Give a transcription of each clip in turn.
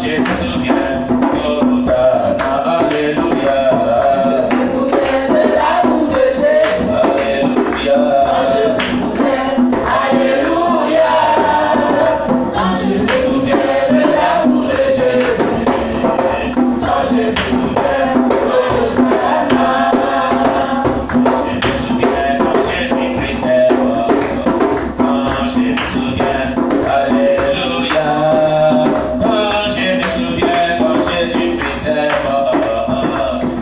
je me souviens, Hosanna, Alléluia. Je me souviens de l'amour de Jésus. Alléluia. Je me souviens, Alléluia. Je me souviens de l'amour de Jésus. Je me souviens, Hosanna. Je me souviens quand Jésus-Christ est mort. Quand je me souviens, Alléluia. Quand je me souviens quand Jésus-Christ est mort.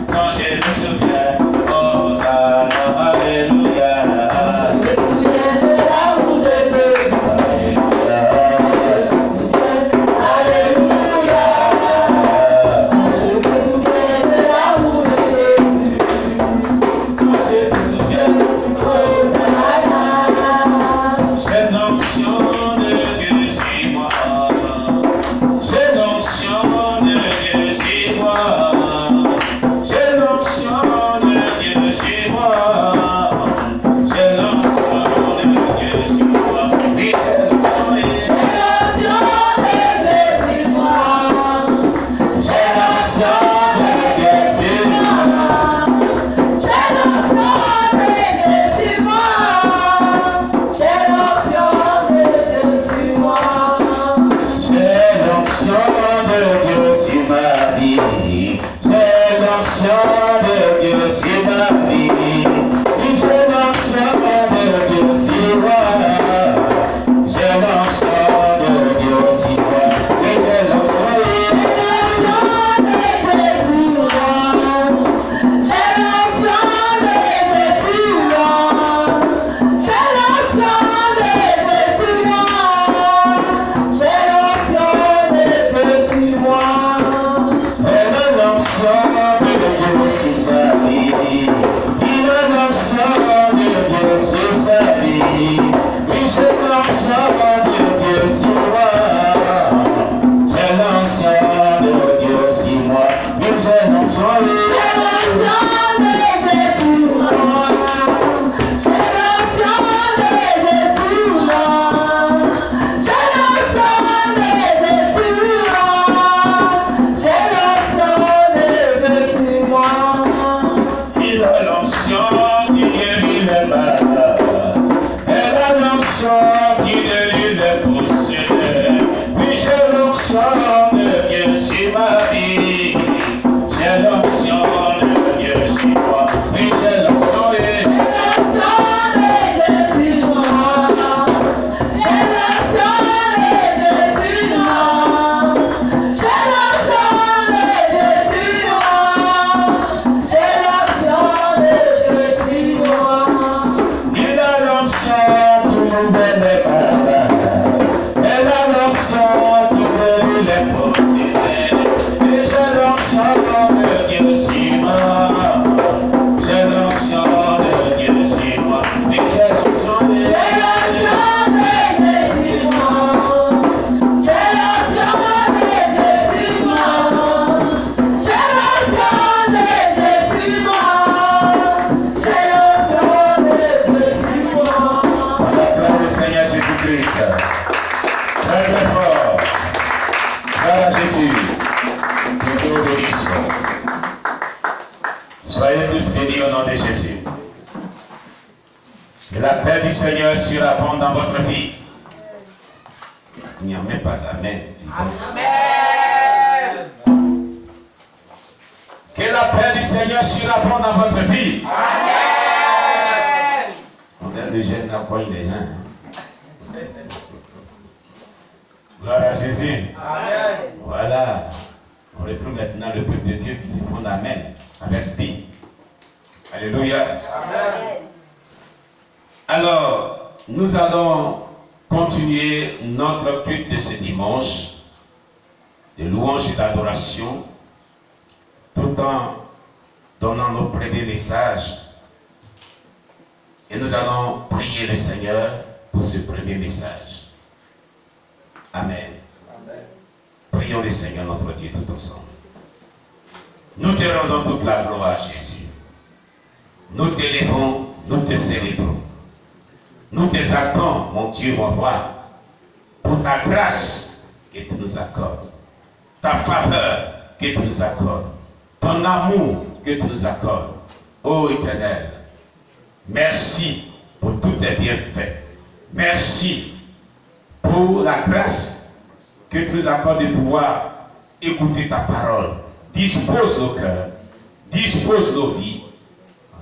Quand je me souviens, Hosanna, Alléluia. Je me souviens de l'amour de Jésus. Alléluia. Alléluia. Je me souviens de l'amour de Jésus. Je me souviens, Hosanna. J'ai l'onction de Dieu sur moi. J'ai l'onction de Dieu sur moi. J'ai l'onction de Dieu sur moi. J'ai l'onction de Dieu sur moi. Oui, j'ai l'onction et J'ai l'onction de Dieu sur moi. j'ai l'onction de Dieu sur moi. J'ai l'onction de Dieu sur moi. J'ai l'onction de Dieu sur moi. J'ai l'onction de Dieu sur ma vie. J'ai l'onction de Dieu sur ma vie. Oui, j'ai l'onction de Dieu sur moi. J'ai l'onction de Dieu sur moi. Oui, j'ai l'onction J'ai l'onction de Dieu sur moi. J'ai l'onction de Dieu sur moi. J'ai l'onction de Dieu sur moi. J'ai l'onction de Dieu sur moi. Elle a l'onction de Dieu sur sa vie. Il a l'onction de Dieu sur sa vie. Oui, j'ai l'onction de Dieu sur moi. J'ai l'onction de Dieu sur moi. Oui, j'ai l'onction J'ai l'onction de Dieu sur moi. J'ai l'onction de Dieu sur moi. J'ai l'onction de Dieu sur moi. J'ai l'onction de Dieu sur moi. Il a l'onction qui guérit les malades. Elle a l'onction qui guérit les possédés. Oui, j'ai l'onction de Dieu sur ma vie. J'ai l'onction de Dieu sur moi. Oui, j'ai l'onction et J'ai l'onction de Dieu sur moi. J'ai l'onction de Dieu sur moi. J'ai l'onction de Dieu sur moi. J'ai l'onction de Dieu sur moi. il a l'onction qui nouvelle les malades. Elle a l'onction qui guérit les possédés. Et j'ai l'onction de Dieu sur moi. J'ai l'onction de Dieu sur moi. Oui, j'ai l'onction de J'ai l'onction de Dieu sur moi. J'ai l'onction de Dieu sur moi. J'ai l'onction de Dieu sur moi. J'ai l'onction de Dieu sur moi. On acclame le Seigneur Jésus-Christ. Très très fort. Gloire à Jésus. Que Dieu vous bénisse. Soyez tous bénis au nom de Jésus. Que la paix du Seigneur surabonde dans votre vie. Il n'y a même pas d'amen. Que la paix du Seigneur surabonde dans votre vie. Amen. On est le jeune à coin des gens. Gloire à Jésus. Amen. Voilà. On retrouve maintenant le peuple de Dieu qui répond Amen avec vie. Alléluia. Amen. Alors, nous allons continuer notre culte de ce dimanche de louange et d'adoration tout en donnant nos premiers messages. Et nous allons prier le Seigneur pour ce premier message. Amen. Amen. Prions le Seigneur notre Dieu tout ensemble. Nous te rendons toute la gloire, Jésus. Nous t'élevons, nous te célébrons. Nous t'exaltons, mon Dieu, mon roi, pour ta grâce que tu nous accordes. ta faveur que tu nous accordes, ton amour que tu nous accordes. Ô Éternel, merci pour tous tes bienfaits. Merci pour la grâce que tu nous accordes de pouvoir écouter ta parole. Dispose nos cœurs, dispose nos vies.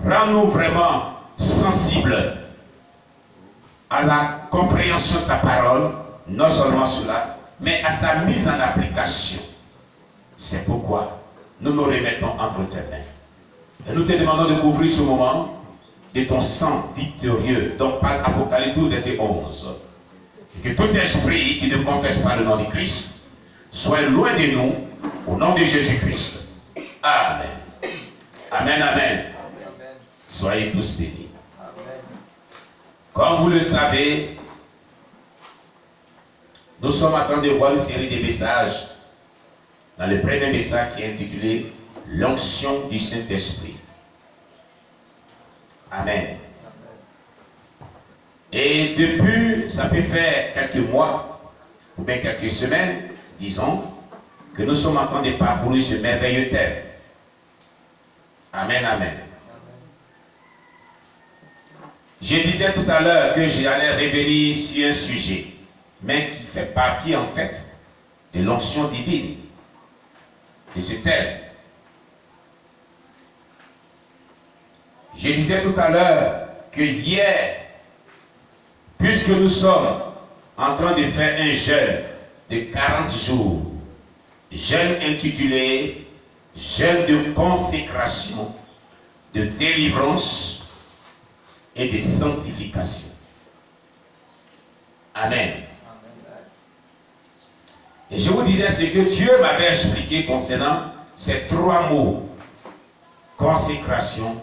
Rends-nous vraiment sensibles à la compréhension de ta parole, non seulement cela, mais à sa mise en application. C'est pourquoi nous nous remettons entre tes mains. Et nous te demandons de couvrir ce moment de ton sang victorieux, dont parle Apocalypse 12, verset 11. Et que tout esprit qui ne confesse pas le nom de Christ soit loin de nous, au nom de Jésus-Christ. Amen. Amen, amen. Soyez tous bénis. Comme vous le savez, nous sommes en train de voir une série de messages dans le premier message qui est intitulé « L'onction du Saint-Esprit ». Amen. Et depuis, ça peut faire quelques mois, ou bien quelques semaines, disons, que nous sommes en train de parcourir ce merveilleux thème. Amen, amen. Je disais tout à l'heure que j'allais revenir sur un sujet, mais qui fait partie en fait de l'onction divine, de ce thème. Je disais tout à l'heure que hier, puisque nous sommes en train de faire un jeûne de 40 jours, jeûne intitulé jeûne de consécration, de délivrance et de sanctification. Amen. Et je vous disais ce que Dieu m'avait expliqué concernant ces trois mots: consécration,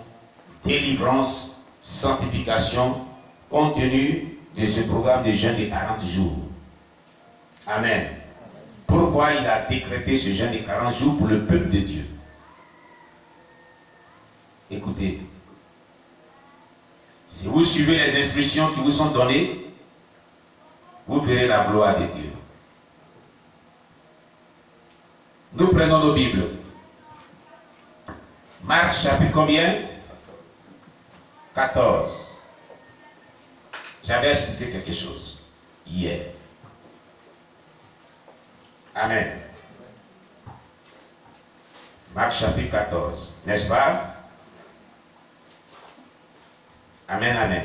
délivrance, sanctification, compte tenu de ce programme de jeûne de 40 jours. Amen. Pourquoi il a décrété ce jeûne de 40 jours pour le peuple de Dieu? Écoutez, si vous suivez les instructions qui vous sont données, vous verrez la gloire de Dieu. Nous prenons nos Bibles. Marc chapitre combien? 14. J'avais expliqué quelque chose hier. Amen. Marc chapitre 14. N'est-ce pas? Amen, amen.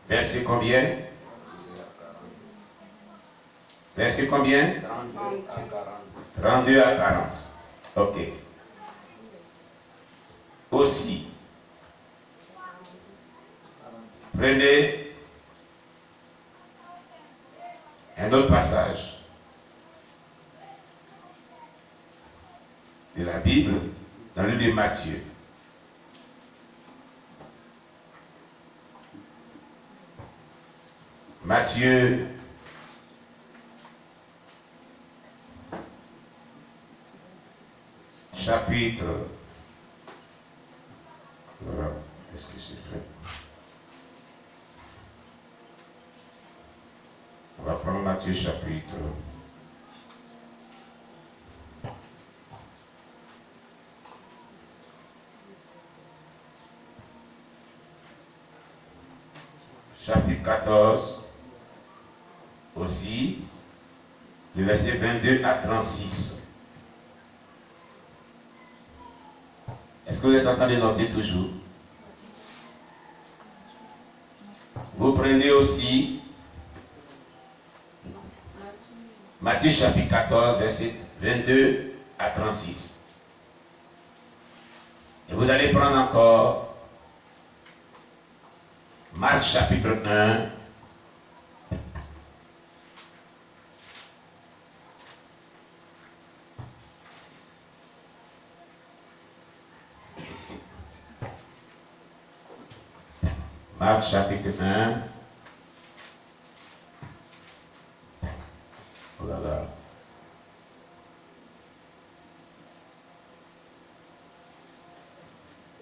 Verset combien? Verset combien? 32 à 40. Ok. Aussi, prenez un autre passage de la Bible dans le livre de Matthieu. Matthieu chapitre, voilà, qu'est-ce que c'est fait? On va prendre Matthieu chapitre chapitre 14 aussi, le verset 22 à 36. Est-ce que vous êtes en train de noter toujours? Vous prenez aussi Matthieu chapitre 14, verset 22 à 36. Et vous allez prendre encore Marc chapitre 1, Marc chapitre 1. Oh là là.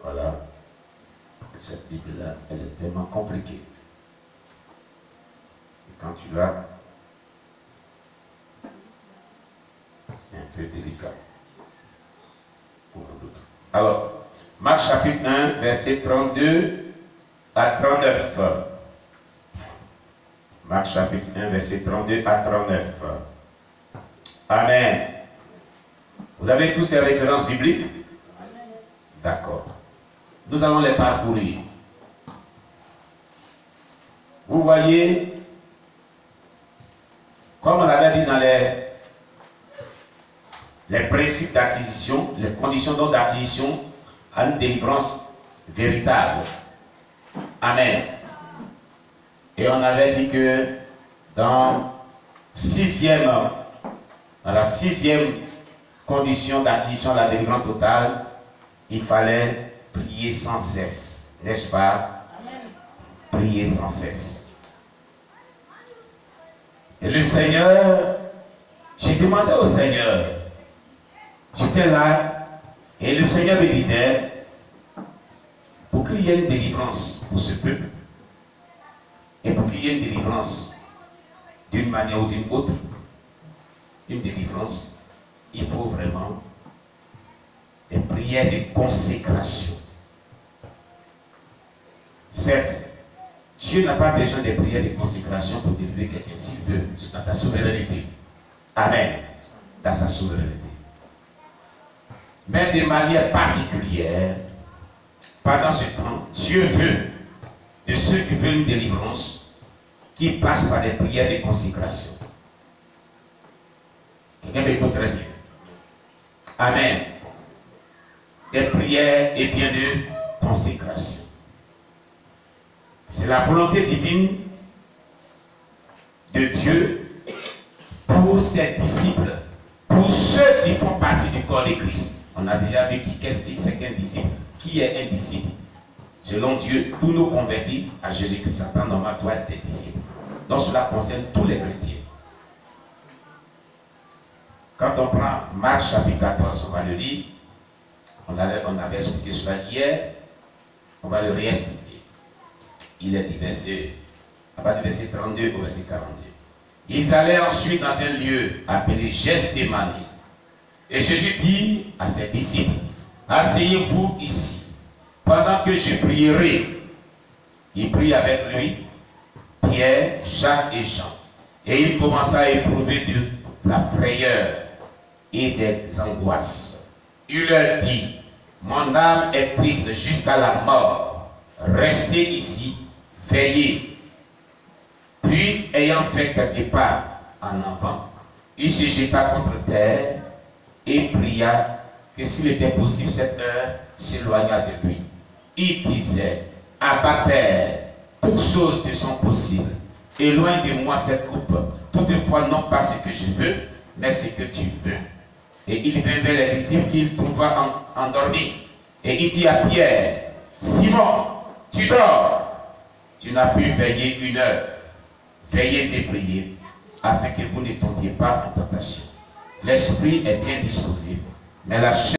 Voilà. Cette Bible-là, elle est tellement compliquée. Et quand tu l'as, un peu délicat pour nous. Alors, Marc chapitre 1, verset 32 à 39. Marc chapitre 1, verset 32 à 39. Amen. Vous avez tous ces références bibliques? D'accord. Nous allons les parcourir. Vous voyez, comme on avait dit dans les principes d'acquisition, les conditions d'acquisition à une délivrance véritable. Amen. Et on avait dit que dans la sixième condition d'acquisition à la délivrance totale, il fallait prier sans cesse. N'est-ce pas? Amen. Prier sans cesse. Et le Seigneur, j'ai demandé au Seigneur, j'étais là, et le Seigneur me disait, pour qu'il y ait une délivrance pour ce peuple, et pour qu'il y ait une délivrance d'une manière ou d'une autre, une délivrance, il faut vraiment des prières de consécration. Certes, Dieu n'a pas besoin des prières de consécration pour délivrer quelqu'un s'il veut, dans sa souveraineté. Amen. Dans sa souveraineté. Mais de manière particulière, pendant ce temps, Dieu veut de ceux qui veulent une délivrance qui passent par des prières de consécration. Quelqu'un m'écoute très bien. Amen. Des prières et bien de consécration. C'est la volonté divine de Dieu pour ses disciples, pour ceux qui font partie du corps de Christ. On a déjà vu qu'est-ce que c'est qu'un disciple. Qui est un disciple? Selon Dieu, tous nos convertis à Jésus-Christ en temps normal doivent être des disciples. Donc cela concerne tous les chrétiens. Quand on prend Marc chapitre 14, on va le lire. On avait expliqué cela hier. On va le réexpliquer. Il est du verset 32 au verset 42. Ils allaient ensuite dans un lieu appelé Gethsémani. Et Jésus dit à ses disciples, asseyez-vous ici, pendant que je prierai. Il prit avec lui Pierre, Jacques et Jean. Et il commença à éprouver de la frayeur et des angoisses. Il leur dit, mon âme est triste jusqu'à la mort. Restez ici, veillez. Puis, ayant fait quelques pas en avant, il se jeta contre terre et pria que s'il était possible, cette heure s'éloigna de lui. Il disait, Abba Père, toutes choses te sont possibles. Éloigne de moi cette coupe. Toutefois, non pas ce que je veux, mais ce que tu veux. Et il vint vers les disciples qu'il trouva endormis. Et il dit à Pierre, Simon, tu dors. Tu n'as pu veiller une heure. Veillez et priez, afin que vous ne tombiez pas en tentation. L'esprit est bien disposé, mais la chair